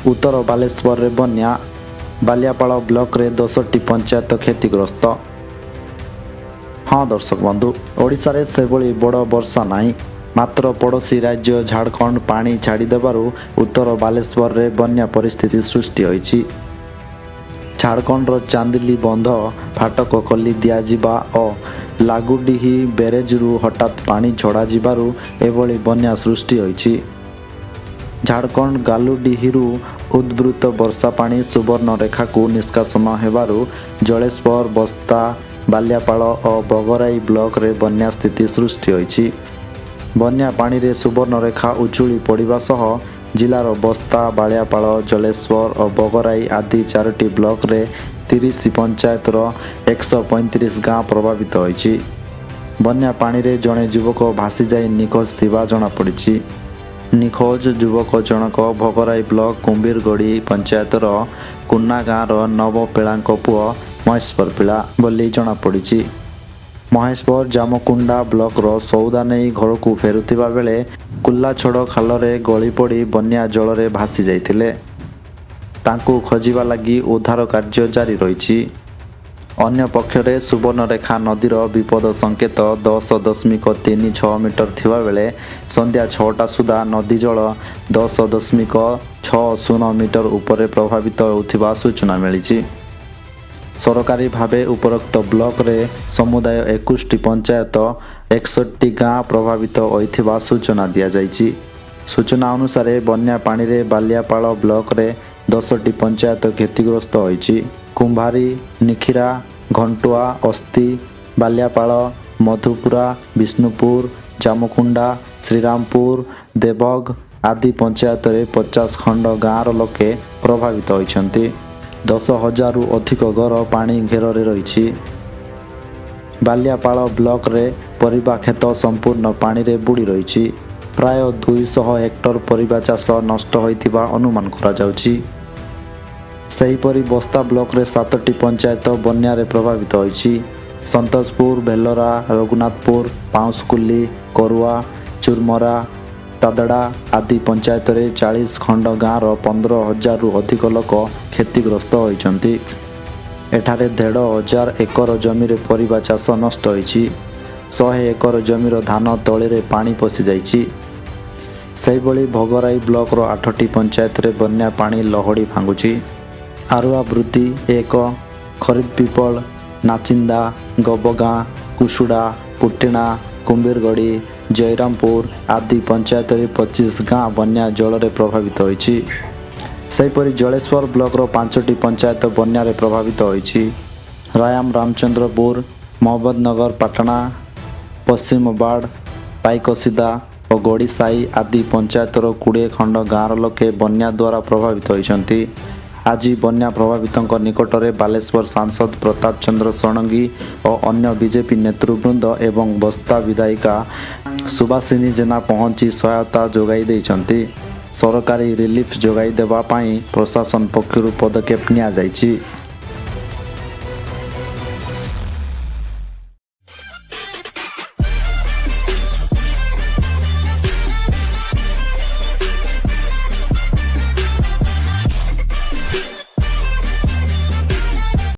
उत्तर बालेश्वर रे बन्या बालियापाल ब्लॉक रे 10टी पंचायत क्षतिग्रस्त। हाँ दर्शक बंधु, ओडिशा रे सेभली बड़ वर्षा नाही, मात्र पड़ोशी राज्य झारखंड पानी छाड़ी देबारु उत्तर बालेश्वर रे बन्या परिस्थिति सृष्टि होईछि। झारखंड रो चांदिली बंध फाटक खोली दिया जिबा और लागुडीही बेरेजरू हठात पानी छड़ा जिबारु एभली बन्या सृष्टि होईछि। झारखंड गालुडीहीरू उद्भूत वर्षा पानी सुवर्णरेखा को निष्कासन हेबारु जलेश्वर, बस्ता, बालियापाल और बगराई ब्लॉक रे बन्या स्थिति सृष्टि होईछि। बन्या पानी रे सुवर्णरेखा उचुली पड़िबा सह जिलार बस्ता, बालियापाल, जलेश्वर और बगराई आदि 4टी ब्लॉक रे 30 पंचायत रो 135 गाँ प्रभावित होईछि। बन्या पानी रे जणे युवक भासी जाई निखोज थिबा जणा पड़िछि। निखोज युवक जनक भगराई ब्लॉक कुंभीरगढ़ी पंचायतर कुन्ना गाँव नवपेलांक पुओ महेश्वर पिला बोली जना पड़ी। महेश्वर जामकुंडा ब्लॉक रो सौदा नहीं घर को फेरुथिबा बेले कुल्लाछड़ खाल रे गली पड़ी बन्या जल रे भासी जाइथिले। तांकु खोजिबा लगी उद्धार कार्य जारी रही। अन्य पक्षरे सुवर्णरेखा नदीर विपद संकेत 10.36 मीटर थिबा बेले संध्या 6टा सुधा नदी जल 10.60 मीटर उपरे प्रभावित होउथिबा सूचना मिली। सरकारी भावे उपरोक्त ब्लॉक रे समुदाय 21टी पंचायत 61टी गाँ प्रभावित होइथिबा सूचना दिया जाइछि। सूचना अनुसार बन्या पानी रे बालियापाल ब्लॉक रे 10टी पंचायत क्षतिग्रस्त होइछि। कुंभारी, निखिरा, घंटुआ, अस्ति, बालियापाल, मधुपुरा, विष्णुपुर, जामकुंडा, श्रीरामपुर, देवग आदि पंचायत रे 50 खंड गाँवर लोके प्रभावित होइछन्ति। 10,000 रु अधिक घर पानी घेରରେ रही। बालियापाल ब्लॉक रे परिबा खेत संपूर्ण पानी रे बुड़ी रही। प्राय 200 हेक्टर परिबा चाष नष्ट होइथिबा अनुमान करा जाउछि। सेहीपरि बस्ता ब्लॉक रे 7टी पंचायत बन्या रे प्रभावित होइछि। संतोषपुर, बेलरा, रघुनाथपुर, पाउसकुली, करुआ, चुरमरा, तादड़ा आदि पंचायत रे 40 खंड गाँवर 15,000 रु अधिक लोक क्षतिग्रस्त होइछन्ति। एठारे 1,500 एकर जमी रे परिबा चाष नष्ट होइछि। 100 एकर जमीर धान तळे रे पानी पशि जाइछि। सेहीभଳି भगराई ब्लॉक रो 8टी पंचायत रे बन्या पानी लहड़ी भांगुछि। आरुआ वृद्धि 1, खरीद पिपल, नाचिंदा, गबगाँ, कुसुड़ा, पुटिणा, कुंभीरगढ़ी, जयरामपुर आदि पंचायत रे 25 गाँ बन्या जल रे प्रभावित होइछि। सेहीपरि जलेश्वर ब्लॉक रो 5टी पंचायत बन्या रे प्रभावित होइछि। रायाम, रामचंद्रपुर, मोहम्मदनगर, पाटना, पश्चिम बाड़, पाइकसिदा और गोड़ीसाई आदि पंचायतर 20 खंड गाँवर लोके बन्या द्वारा प्रभावित होइछन्ति। आज बन्या प्रभावितों निकटरे बालेश्वर सांसद प्रताप चंद्र षडंगी और अन्य बीजेपी नेतृवृंद एवं बस्ता विधायिका सुभाषिनी जेना पहुंची सहायता जोगाई देइछन्ति। सरकारी रिलीफ जोगाई देबा पाई प्रशासन पक्षरु पदक्षेप निया जाइछि।